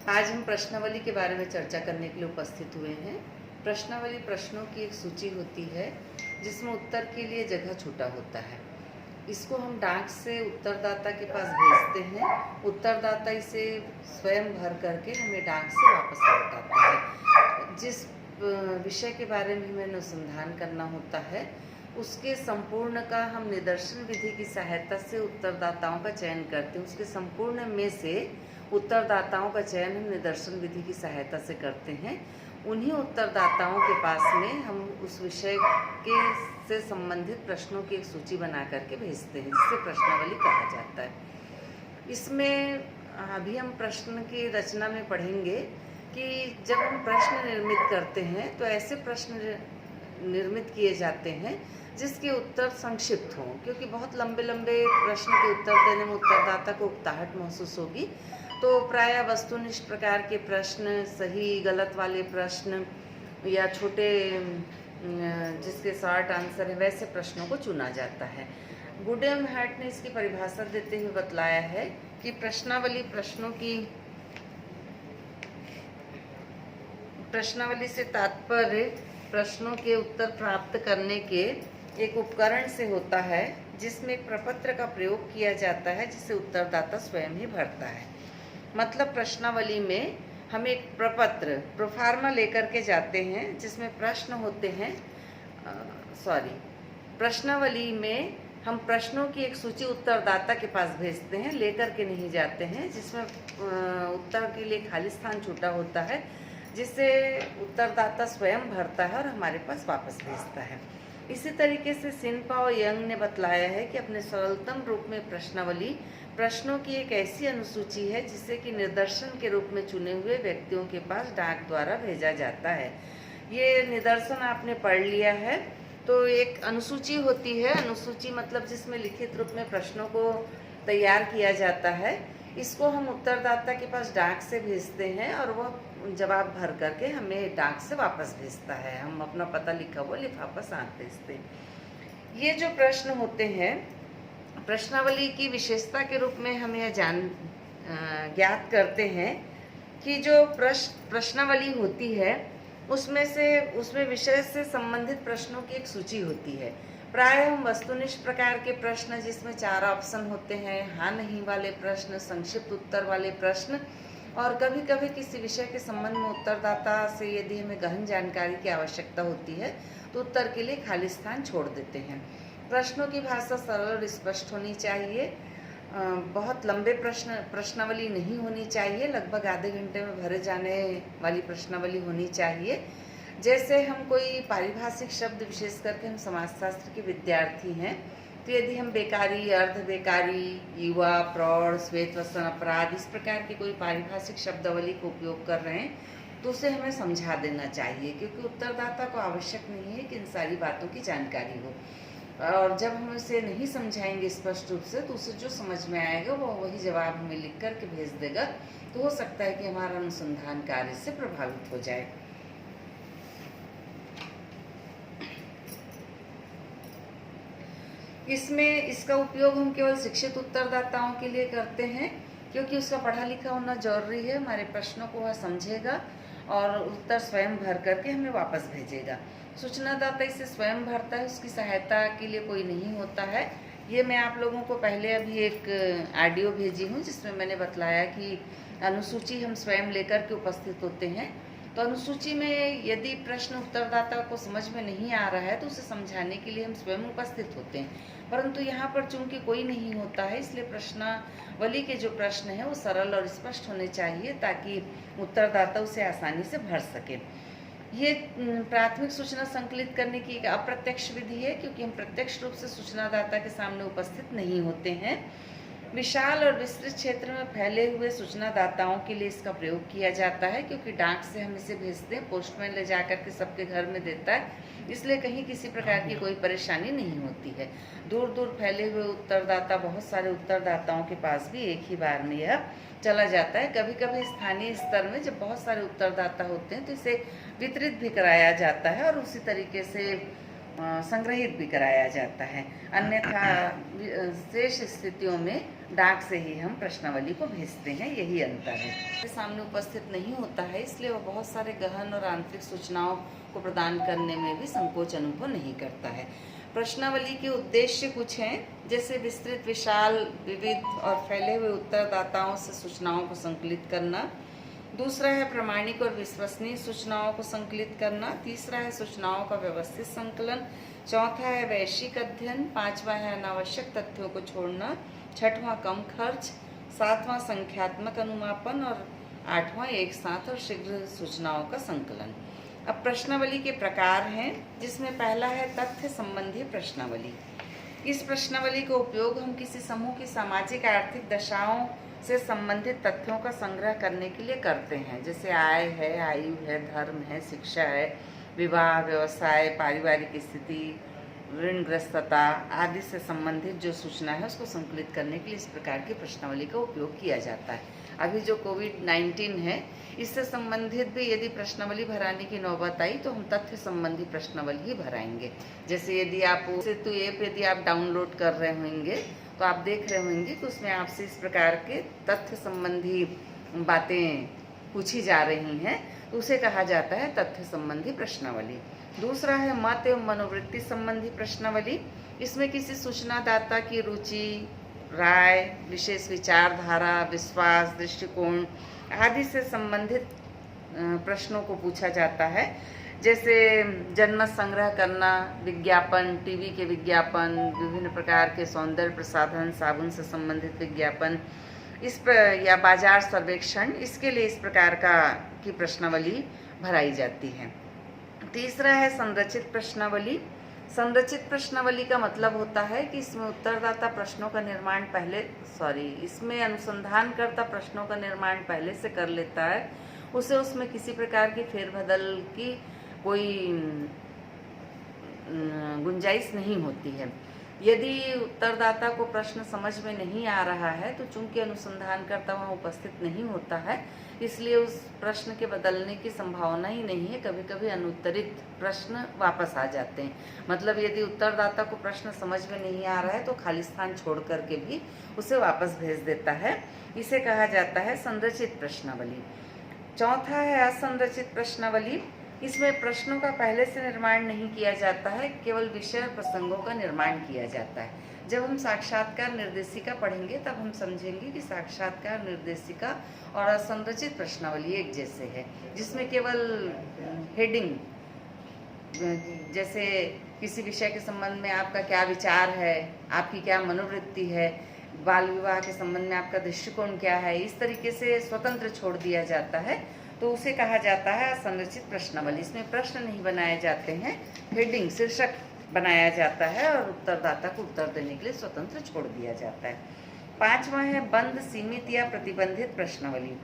आज हम प्रश्नावली के बारे में चर्चा करने के लिए उपस्थित हुए हैं। प्रश्नावली प्रश्नों की एक सूची होती है जिसमें उत्तर के लिए जगह छूटा होता है। इसको हम डाक से उत्तरदाता के पास भेजते हैं। उत्तरदाता इसे स्वयं भर करके हमें डाक से वापस लौटाता है। जिस विषय के बारे में हमें अनुसंधान करना होता है उसके संपूर्ण का हम निदर्शन विधि की सहायता से उत्तरदाताओं का चयन करते हैं। उसके संपूर्ण में से उत्तरदाताओं का चयन हम निदर्शन विधि की सहायता से करते हैं। उन्हीं उत्तरदाताओं के पास में हम उस विषय के से संबंधित प्रश्नों की एक सूची बना करके भेजते हैं, जिसे प्रश्नावली कहा जाता है। इसमें अभी हम प्रश्न की रचना में पढ़ेंगे कि जब हम प्रश्न निर्मित करते हैं तो ऐसे प्रश्न निर्मित किए जाते हैं जिसके उत्तर संक्षिप्त हों, क्योंकि बहुत लंबे लंबे प्रश्न के उत्तर देने में उत्तरदाता को उकताहट महसूस होगी। तो प्रायः वस्तुनिष्ठ प्रकार के प्रश्न, सही गलत वाले प्रश्न या छोटे जिसके शॉर्ट आंसर है, वैसे प्रश्नों को चुना जाता है। गुडेम हार्ट ने इसकी परिभाषा देते हुए बतलाया है कि प्रश्नावली से तात्पर्य प्रश्नों के उत्तर प्राप्त करने के एक उपकरण से होता है जिसमें एक प्रपत्र का प्रयोग किया जाता है जिसे उत्तरदाता स्वयं ही भरता है। मतलब प्रश्नावली में हम एक प्रपत्र प्रोफार्मा लेकर के जाते हैं जिसमें प्रश्न होते हैं। प्रश्नावली में हम प्रश्नों की एक सूची उत्तरदाता के पास भेजते हैं, लेकर के नहीं जाते हैं, जिसमें उत्तर के लिए खाली स्थान छूटा होता है जिसे उत्तरदाता स्वयं भरता है और हमारे पास वापस भेजता है। इसी तरीके से सिनपाओ यंग ने बतलाया है कि अपने सरलतम रूप में प्रश्नावली प्रश्नों की एक ऐसी अनुसूची है जिसे कि निदर्शन के रूप में चुने हुए व्यक्तियों के पास डाक द्वारा भेजा जाता है। ये निदर्शन आपने पढ़ लिया है। तो एक अनुसूची होती है, अनुसूची मतलब जिसमें लिखित रूप में प्रश्नों को तैयार किया जाता है। इसको हम उत्तरदाता के पास डाक से भेजते हैं और वह जवाब भर करके हमें डाक से वापस भेजता है। हम अपना पता लिखा हुआ लिफाफा साथ भेजते हैं। ये जो प्रश्न होते हैं प्रश्नावली की विशेषता के रूप में हम यह ज्ञात करते हैं कि जो प्रश्नावली होती है उसमें विषय से संबंधित प्रश्नों की एक सूची होती है। प्रायः हम वस्तुनिष्ठ प्रकार के प्रश्न जिसमें 4 ऑप्शन होते हैं, हाँ नहीं वाले प्रश्न, संक्षिप्त उत्तर वाले प्रश्न, और कभी कभी किसी विषय के संबंध में उत्तरदाता से यदि हमें गहन जानकारी की आवश्यकता होती है तो उत्तर के लिए खाली स्थान छोड़ देते हैं। प्रश्नों की भाषा सरल और स्पष्ट होनी चाहिए। बहुत लंबे प्रश्नावली नहीं होनी चाहिए। लगभग आधे घंटे में भरे जाने वाली प्रश्नावली होनी चाहिए। जैसे हम कोई पारिभाषिक शब्द, विशेष करके हम समाजशास्त्र के विद्यार्थी हैं, तो यदि हम बेकारी, अर्ध बेकारी, युवा, प्रौढ़, श्वेतवसन, अपराध, इस प्रकार की कोई पारिभाषिक शब्दावली का उपयोग कर रहे हैं तो उसे हमें समझा देना चाहिए, क्योंकि उत्तरदाता को आवश्यक नहीं है कि इन सारी बातों की जानकारी हो। और जब हम उसे नहीं समझाएंगे स्पष्ट रूप से तो उसे जो समझ में आएगा वो वही जवाब हमें लिख कर के भेज देगा। तो हो सकता है कि हमारा अनुसंधान कार्य से प्रभावित हो जाए। इसका उपयोग हम केवल शिक्षित उत्तरदाताओं के लिए करते हैं, क्योंकि उसका पढ़ा लिखा होना जरूरी है। हमारे प्रश्नों को वह समझेगा और उत्तर स्वयं भर करके हमें वापस भेजेगा। सूचनादाता इसे स्वयं भरता है, उसकी सहायता के लिए कोई नहीं होता है। ये मैं आप लोगों को पहले अभी एक ऑडियो भेजी हूँ जिसमें मैंने बतलाया कि अनुसूची हम स्वयं लेकर के उपस्थित होते हैं। तो अनुसूची में यदि प्रश्न उत्तरदाता को समझ में नहीं आ रहा है तो उसे समझाने के लिए हम स्वयं उपस्थित होते हैं, परंतु यहाँ पर चूंकि कोई नहीं होता है इसलिए प्रश्नावली के जो प्रश्न है वो सरल और स्पष्ट होने चाहिए ताकि उत्तरदाता उसे आसानी से भर सके। ये प्राथमिक सूचना संकलित करने की एक अप्रत्यक्ष विधि है, क्योंकि हम प्रत्यक्ष रूप से सूचनादाता के सामने उपस्थित नहीं होते हैं। विशाल और विस्तृत क्षेत्र में फैले हुए सूचनादाताओं के लिए इसका प्रयोग किया जाता है, क्योंकि डाक से हम इसे भेजते हैं, पोस्टमैन ले जाकर के सबके घर में देता है, इसलिए कहीं किसी प्रकार की कोई परेशानी नहीं होती है। दूर दूर फैले हुए उत्तरदाता, बहुत सारे उत्तरदाताओं के पास भी एक ही बार में यह चला जाता है। कभी कभी स्थानीय स्तर में जब बहुत सारे उत्तरदाता होते हैं तो इसे वितरित भी कराया जाता है और उसी तरीके से संग्रहित भी कराया जाता है। अन्यथा शेष स्थितियों में डाक से ही हम प्रश्नावली को भेजते हैं, यही अंतर है। सामने उपस्थित नहीं होता है, इसलिए वह बहुत सारे गहन और आंतरिक सूचनाओं को प्रदान करने में भी संकोच अनुभव नहीं करता है। प्रश्नावली के उद्देश्य कुछ हैं, जैसे विस्तृत, विशाल, विविध और फैले हुए उत्तरदाताओं से सूचनाओं को संकलित करना। दूसरा है प्रामाणिक और विश्वसनीय सूचनाओं को संकलित करना। तीसरा है सूचनाओं का व्यवस्थित संकलन। चौथा है वैश्विक अध्ययन। पांचवा है अनावश्यक तथ्यों को छोड़ना। छठवां कम खर्च। सातवां संख्यात्मक अनुमापन और आठवां एक साथ और शीघ्र सूचनाओं का संकलन। अब प्रश्नावली के प्रकार हैं, जिसमें पहला है तथ्य संबंधी प्रश्नावली। इस प्रश्नावली का उपयोग हम किसी समूह की सामाजिक आर्थिक दशाओं से संबंधित तथ्यों का संग्रह करने के लिए करते हैं, जैसे आय है, आयु है, धर्म है, शिक्षा है, विवाह, व्यवसाय, पारिवारिक स्थिति, ऋणग्रस्तता आदि से संबंधित जो सूचना है उसको संकलित करने के लिए इस प्रकार की प्रश्नावली का उपयोग किया जाता है। अभी जो कोविड-19 है, इससे संबंधित भी यदि प्रश्नावली भराने की नौबत आई तो हम तथ्य संबंधी प्रश्नावली ही भराएंगे। जैसे यदि आप सेतु ऐप यदि आप डाउनलोड कर रहे होंगे तो आप देख रहे होंगे कि उसमें आपसे इस प्रकार के तथ्य संबंधी बातें पूछी जा रही हैं, तो उसे कहा जाता है तथ्य संबंधी प्रश्नावली। दूसरा है मत एवं मनोवृत्ति संबंधी प्रश्नावली। इसमें किसी सूचनादाता की रुचि, राय, विशेष विचारधारा, विश्वास, दृष्टिकोण आदि से संबंधित प्रश्नों को पूछा जाता है, जैसे जनमत संग्रह करना, विज्ञापन, टीवी के विज्ञापन, विभिन्न प्रकार के सौंदर्य प्रसाधन, साबुन से संबंधित विज्ञापन, या बाजार सर्वेक्षण, इसके लिए इस प्रकार की प्रश्नावली भराई जाती है। तीसरा है संरचित प्रश्नावली। संरचित प्रश्नावली का मतलब होता है कि इसमें उत्तरदाता प्रश्नों का निर्माण इसमें अनुसंधानकर्ता प्रश्नों का निर्माण पहले से कर लेता है, उसमें किसी प्रकार की फेरबदल की कोई गुंजाइश नहीं होती है। यदि उत्तरदाता को प्रश्न समझ में नहीं आ रहा है तो चूंकि अनुसंधानकर्ता वहाँ उपस्थित नहीं होता है, इसलिए उस प्रश्न के बदलने की संभावना ही नहीं है। कभी कभी अनुत्तरित प्रश्न वापस आ जाते हैं। मतलब यदि उत्तरदाता को प्रश्न समझ में नहीं आ रहा है तो खाली स्थान छोड़ करके भी उसे वापस भेज देता है। इसे कहा जाता है संरचित प्रश्नावली। चौथा है असंरचित प्रश्नावली। इसमें प्रश्नों का पहले से निर्माण नहीं किया जाता है, केवल विषय और प्रसंगों का निर्माण किया जाता है। जब हम साक्षात्कार निर्देशिका पढ़ेंगे तब हम समझेंगे कि साक्षात्कार निर्देशिका और असंरचित प्रश्नावली एक जैसे है, जिसमें केवल हेडिंग, जैसे किसी विषय के संबंध में आपका क्या विचार है, आपकी क्या मनोवृत्ति है, बाल विवाह के संबंध में आपका दृष्टिकोण क्या है, इस तरीके से स्वतंत्र छोड़ दिया जाता है, तो उसे कहा जाता है संरचित प्रश्नावली। इसमें प्रश्न नहीं बनाए जाते हैं, हेडिंग, शीर्षक बनाया जाता है और उत्तरदाता को उत्तर देने के लिए स्वतंत्र छोड़ दिया जाता है। पांचवा है बंद, सीमित या प्रतिबंधित प्रश्नावली।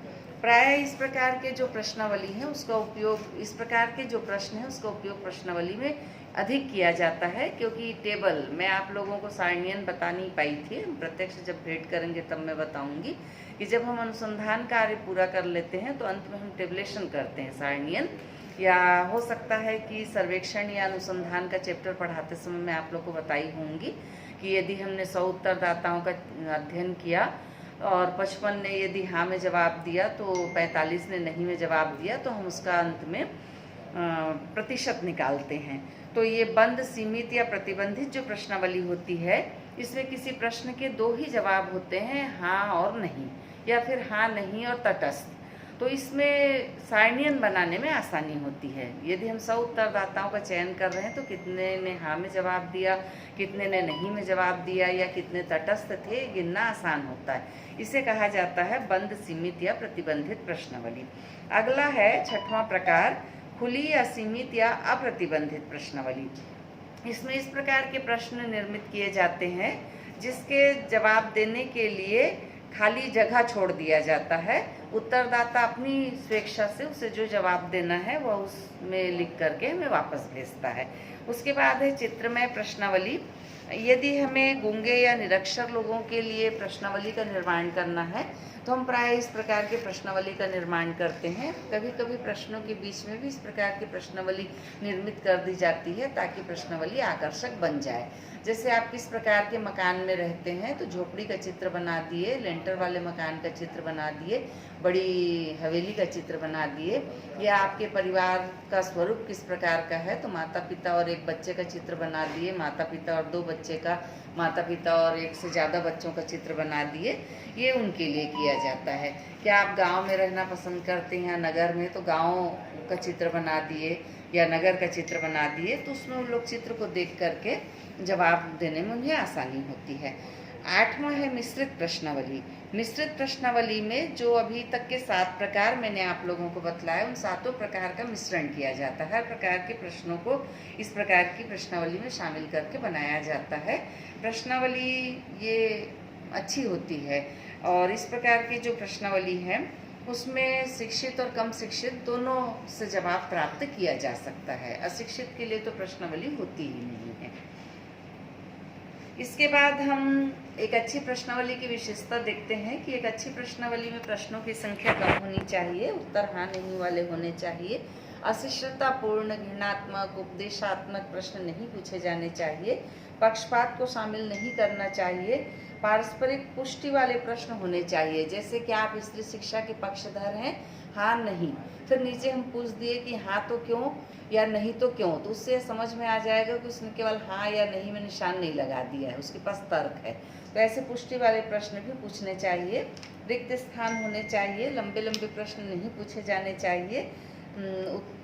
प्राय इस प्रकार के जो प्रश्नावली है उसका उपयोग, इस प्रकार के जो प्रश्न है उसका उपयोग प्रश्नावली में अधिक किया जाता है, क्योंकि टेबल, मैं आप लोगों को सारणियन बता नहीं पाई थी, हम प्रत्यक्ष जब भेंट करेंगे तब मैं बताऊंगी कि जब हम अनुसंधान कार्य पूरा कर लेते हैं तो अंत में हम टेबलेशन करते हैं, सारणियन, या हो सकता है कि सर्वेक्षण या अनुसंधान का चैप्टर पढ़ाते समय मैं आप लोग को बताई होंगी कि यदि हमने 100 उत्तरदाताओं का अध्ययन किया और 55 ने यदि हाँ में जवाब दिया तो 45 ने नहीं में जवाब दिया, तो हम उसका अंत में प्रतिशत निकालते हैं। तो ये बंद, सीमित या प्रतिबंधित जो प्रश्नावली होती है, इसमें किसी प्रश्न के 2 ही जवाब होते हैं, हाँ और नहीं, या फिर हाँ, नहीं और तटस्थ। तो इसमें सारणियन बनाने में आसानी होती है। यदि हम 100 उत्तरदाताओं का चयन कर रहे हैं तो कितने ने हाँ में जवाब दिया, कितने ने नहीं में जवाब दिया, या कितने तटस्थ थे, गिनना आसान होता है। इसे कहा जाता है बंद, सीमित या प्रतिबंधित प्रश्नावली। अगला है छठवां प्रकार, खुली, असीमित या अप्रतिबंधित प्रश्नावली। इसमें इस प्रकार के प्रश्न निर्मित किए जाते हैं जिसके जवाब देने के लिए खाली जगह छोड़ दिया जाता है। उत्तरदाता अपनी स्वेच्छा से उसे जो जवाब देना है वह उसमें लिख करके हमें वापस भेजता है। उसके बाद है चित्रमय प्रश्नावली। यदि हमें गूंगे या निरक्षर लोगों के लिए प्रश्नावली का निर्माण करना है तो हम प्राय इस प्रकार के प्रश्नावली का निर्माण करते हैं। कभी कभी प्रश्नों के बीच में भी इस प्रकार की प्रश्नावली निर्मित कर दी जाती है ताकि प्रश्नावली आकर्षक बन जाए। जैसे आप किस प्रकार के मकान में रहते हैं तो झोपड़ी का चित्र बना दिए, लेंटर वाले मकान का चित्र बना दिए, बड़ी हवेली का चित्र बना दिए, या आपके परिवार का स्वरूप किस प्रकार का है तो माता पिता और एक बच्चे का चित्र बना दिए, माता पिता और दो बच्चे का, माता पिता और एक से ज़्यादा बच्चों का चित्र बना दिए। ये उनके लिए किया जाता है। क्या आप गांव में रहना पसंद करते हैं या नगर में, तो गांव का चित्र बना दिए या नगर का चित्र बना दिए, तो उसमें उन लोग चित्र को देख करके जवाब देने में उन्हें आसानी होती है। 8वां है मिश्रित प्रश्नावली। मिश्रित प्रश्नावली में जो अभी तक के 7 प्रकार मैंने आप लोगों को बतलाया, उन 7 प्रकार का मिश्रण किया जाता है। हर प्रकार के प्रश्नों को इस प्रकार की प्रश्नावली में शामिल करके बनाया जाता है। प्रश्नावली ये अच्छी होती है और इस प्रकार की जो प्रश्नावली है उसमें शिक्षित और कम शिक्षित दोनों से जवाब प्राप्त किया जा सकता है। अशिक्षित के लिए तो प्रश्नावली होती ही नहीं है। इसके बाद हम एक अच्छी प्रश्नावली की विशेषता देखते हैं कि एक अच्छी प्रश्नावली में प्रश्नों की संख्या कम होनी चाहिए, उत्तर हाँ नहीं वाले होने चाहिए, अशिष्टतापूर्ण, घृणात्मक, उपदेशात्मक प्रश्न नहीं पूछे जाने चाहिए, पक्षपात को शामिल नहीं करना चाहिए, पारस्परिक पुष्टि वाले प्रश्न होने चाहिए। जैसे कि आप स्त्री शिक्षा के पक्षधर हैं, हाँ नहीं, फिर नीचे हम पूछ दिए कि हाँ तो क्यों या नहीं तो क्यों, तो उससे समझ में आ जाएगा कि उसने केवल हाँ या नहीं में निशान नहीं लगा दिया है, उसके पास तर्क है। तो ऐसे पुष्टि वाले प्रश्न भी पूछने चाहिए। रिक्त स्थान होने चाहिए, लंबे लंबे प्रश्न नहीं पूछे जाने चाहिए,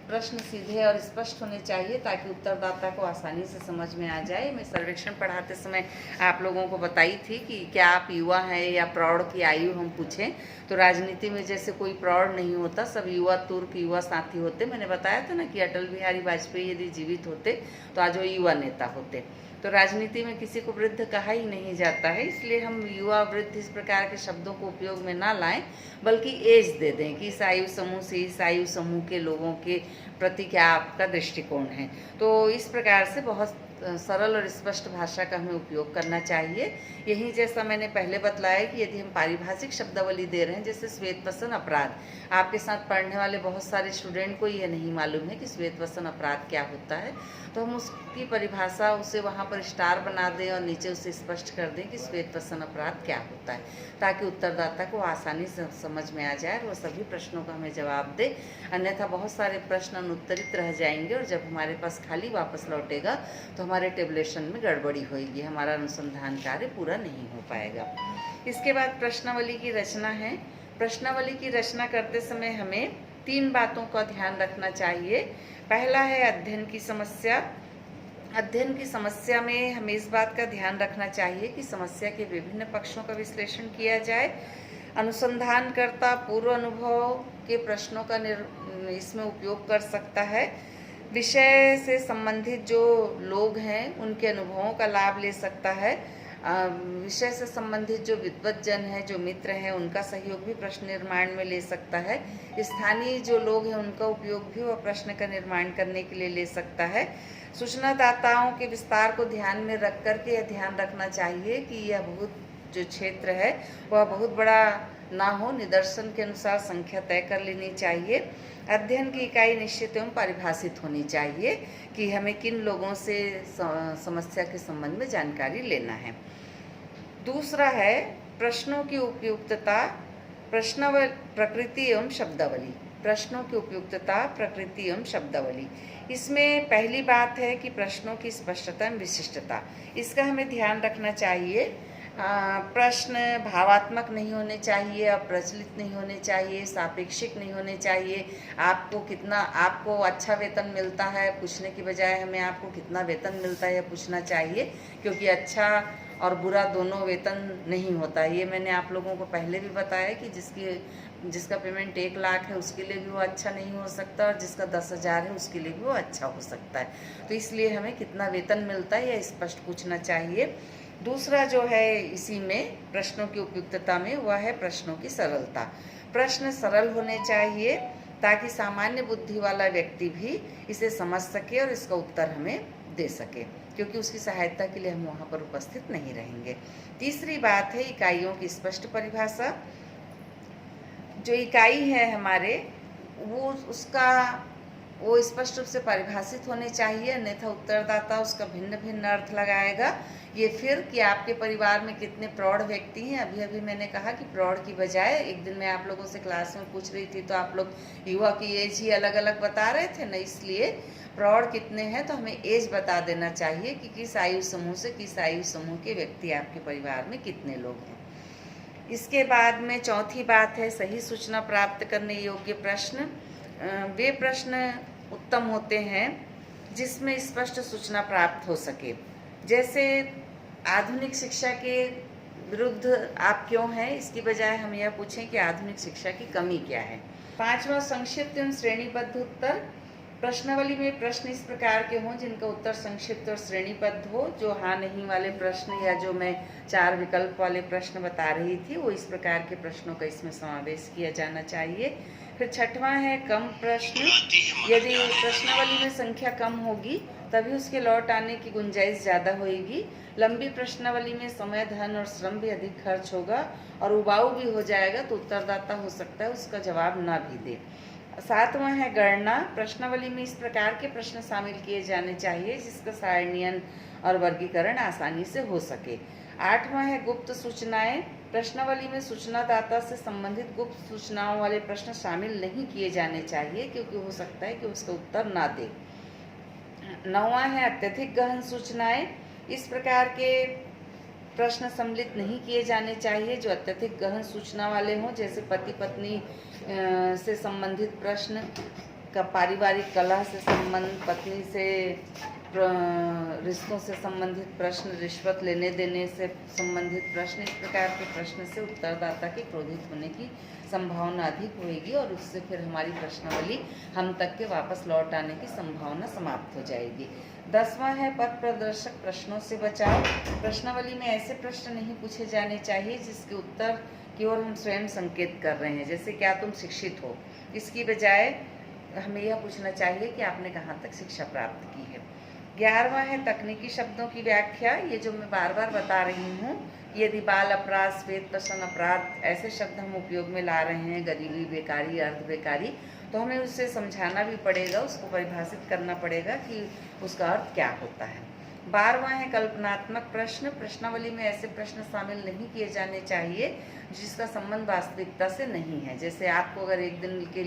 प्रश्न सीधे और स्पष्ट होने चाहिए ताकि उत्तरदाता को आसानी से समझ में आ जाए। मैं सर्वेक्षण पढ़ाते समय आप लोगों को बताई थी कि क्या आप युवा हैं या प्रौढ़ की आयु हम पूछें, तो राजनीति में जैसे कोई प्रौढ़ नहीं होता, सब युवा तुर्क युवा साथी होते। मैंने बताया था ना कि अटल बिहारी वाजपेयी यदि जीवित होते तो आज वो युवा नेता होते। तो राजनीति में किसी को वृद्ध कहा ही नहीं जाता है, इसलिए हम युवा वृद्ध इस प्रकार के शब्दों को उपयोग में ना लाएं, बल्कि एज दे दें कि इस आयु समूह से इस आयु समूह के लोगों के प्रति क्या आपका दृष्टिकोण है। तो इस प्रकार से बहुत सरल और स्पष्ट भाषा का हमें उपयोग करना चाहिए। यही जैसा मैंने पहले बतलाया कि यदि हम पारिभाषिक शब्दावली दे रहे हैं, जैसे श्वेतवसन अपराध, आपके साथ पढ़ने वाले बहुत सारे स्टूडेंट को यह नहीं मालूम है कि श्वेतवसन अपराध क्या होता है, तो हम उसकी परिभाषा उसे वहाँ पर स्टार बना दें और नीचे उसे स्पष्ट कर दें कि श्वेतवसन अपराध क्या होता है, ताकि उत्तरदाता को आसानी से समझ में आ जाए और वह सभी प्रश्नों का हमें जवाब दे। अन्यथा बहुत सारे प्रश्न अनुत्तरित रह जाएंगे और जब हमारे पास खाली वापस लौटेगा तो हमारे टेबुलेशन में गड़बड़ी होगी, हमारा अनुसंधान कार्य पूरा नहीं हो पाएगा। इसके बाद प्रश्नावली की रचना है। प्रश्नावली की रचना करते समय हमें 3 बातों का ध्यान रखना चाहिए। पहला है अध्ययन की समस्या। अध्ययन की समस्या में हमें इस बात का ध्यान रखना चाहिए कि समस्या के विभिन्न पक्षों का विश्लेषण किया जाए। अनुसंधानकर्ता पूर्व अनुभव के प्रश्नों का इसमें उपयोग कर सकता है। विषय से संबंधित जो लोग हैं उनके अनुभवों का लाभ ले सकता है। विषय से संबंधित जो विद्वज्जन हैं, जो मित्र हैं, उनका सहयोग भी प्रश्न निर्माण में ले सकता है। स्थानीय जो लोग हैं उनका उपयोग भी वह प्रश्न का निर्माण करने के लिए ले सकता है। सूचनादाताओं के विस्तार को ध्यान में रख करके यह ध्यान रखना चाहिए कि यह बहुत जो क्षेत्र है वह बहुत बड़ा ना हो, निदर्शन के अनुसार संख्या तय कर लेनी चाहिए। अध्ययन की इकाई निश्चित एवं परिभाषित होनी चाहिए कि हमें किन लोगों से समस्या के संबंध में जानकारी लेना है। दूसरा है प्रश्नों की उपयुक्तता, प्रकृति एवं शब्दावली। प्रश्नों की उपयुक्तता, प्रकृति एवं शब्दावली। इसमें पहली बात है कि प्रश्नों की स्पष्टता एवं विशिष्टता, इसका हमें ध्यान रखना चाहिए। प्रश्न भावात्मक नहीं होने चाहिए, अप्रचलित नहीं होने चाहिए, सापेक्षिक नहीं होने चाहिए। आपको अच्छा वेतन मिलता है पूछने की बजाय हमें आपको कितना वेतन मिलता है पूछना चाहिए, क्योंकि अच्छा और बुरा दोनों वेतन नहीं होता। ये मैंने आप लोगों को पहले भी बताया कि जिसका पेमेंट 1 लाख है उसके लिए भी वो अच्छा नहीं हो सकता और जिसका 10,000 है उसके लिए भी वो अच्छा हो सकता है। तो इसलिए हमें कितना वेतन मिलता है यह स्पष्ट पूछना चाहिए। दूसरा जो है इसी में प्रश्नों की उपयुक्तता में वह है प्रश्नों की सरलता। प्रश्न सरल होने चाहिए ताकि सामान्य बुद्धि वाला व्यक्ति भी इसे समझ सके और इसका उत्तर हमें दे सके, क्योंकि उसकी सहायता के लिए हम वहाँ पर उपस्थित नहीं रहेंगे। तीसरी बात है इकाइयों की स्पष्ट परिभाषा। जो इकाई है हमारे, वो स्पष्ट रूप से परिभाषित होने चाहिए, अन्यथा उत्तरदाता उसका भिन्न भिन्न अर्थ लगाएगा। ये फिर कि आपके परिवार में कितने प्रौढ़ व्यक्ति हैं। अभी अभी मैंने कहा कि प्रौढ़ की बजाय, एक दिन मैं आप लोगों से क्लास में पूछ रही थी तो आप लोग युवा की एज ही अलग अलग बता रहे थे ना, इसलिए प्रौढ़ कितने हैं तो हमें एज बता देना चाहिए कि किस आयु समूह से किस आयु समूह के व्यक्ति आपके परिवार में कितने लोग हैं। इसके बाद में चौथी बात है सही सूचना प्राप्त करने योग्य प्रश्न। वे प्रश्न उत्तम होते हैं जिसमें स्पष्ट सूचना प्राप्त हो सके। जैसे आधुनिक शिक्षा के विरुद्ध आप क्यों हैं, इसकी बजाय हम यह पूछें कि आधुनिक शिक्षा की कमी क्या है। पांचवा, संक्षिप्त एवं श्रेणीबद्ध उत्तर। प्रश्नावली में प्रश्न इस प्रकार के हों जिनका उत्तर संक्षिप्त और श्रेणीबद्ध हो। जो हाँ नहीं वाले प्रश्न या जो मैं 4 विकल्प वाले प्रश्न बता रही थी, वो इस प्रकार के प्रश्नों का इसमें समावेश किया जाना चाहिए। फिर छठवां है कम प्रश्न। यदि प्रश्नावली में संख्या कम होगी तभी उसके लौट आने की गुंजाइश ज़्यादा होगी। लंबी प्रश्नावली में समय, धन और श्रम भी अधिक खर्च होगा और उबाऊ भी हो जाएगा, तो उत्तरदाता हो सकता है उसका जवाब ना भी दे। सातवां है गणना। प्रश्नावली में इस प्रकार के प्रश्न शामिल किए जाने चाहिए जिसका सारणीयन और वर्गीकरण आसानी से हो सके। आठवां है गुप्त सूचनाएं। प्रश्नावली में सूचनादाता से संबंधित गुप्त सूचनाओं वाले प्रश्न शामिल नहीं किए जाने चाहिए, क्योंकि हो सकता है कि उसका उत्तर ना दे। नौवां है अत्यधिक गहन सूचनाएं। इस प्रकार के प्रश्न सम्मिलित नहीं किए जाने चाहिए जो अत्यधिक गहन सूचना वाले हों, जैसे पति पत्नी से संबंधित प्रश्न, का पारिवारिक कलह से संबंध, पत्नी से रिश्तों से संबंधित प्रश्न, रिश्वत लेने देने से संबंधित प्रश्न। इस प्रकार के प्रश्न से उत्तरदाता के क्रोधित होने की संभावना अधिक होगी और उससे फिर हमारी प्रश्नावली हम तक के वापस लौट आने की संभावना समाप्त हो जाएगी। 10वां है पथ प्रदर्शक प्रश्नों से बचाव। प्रश्नावली में ऐसे प्रश्न नहीं पूछे जाने चाहिए जिसके उत्तर की ओर हम स्वयं संकेत कर रहे हैं, जैसे क्या तुम शिक्षित हो। इसकी बजाय हमें यह पूछना चाहिए कि आपने कहाँ तक शिक्षा प्राप्त की है। 11वां है तकनीकी शब्दों की व्याख्या। ये जो मैं बार बार बता रही हूँ, यदि बाल अपराध, श्वेत प्रश्न अपराध ऐसे शब्द हम उपयोग में ला रहे हैं, गरीबी, बेकारी, अर्ध बेकारी, तो हमें उसे समझाना भी पड़ेगा, उसको परिभाषित करना पड़ेगा कि उसका अर्थ क्या होता है। 12वां है कल्पनात्मक प्रश्न। प्रश्नावली में ऐसे प्रश्न शामिल नहीं किए जाने चाहिए जिसका संबंध वास्तविकता से नहीं है। जैसे आपको अगर एक दिन के लिए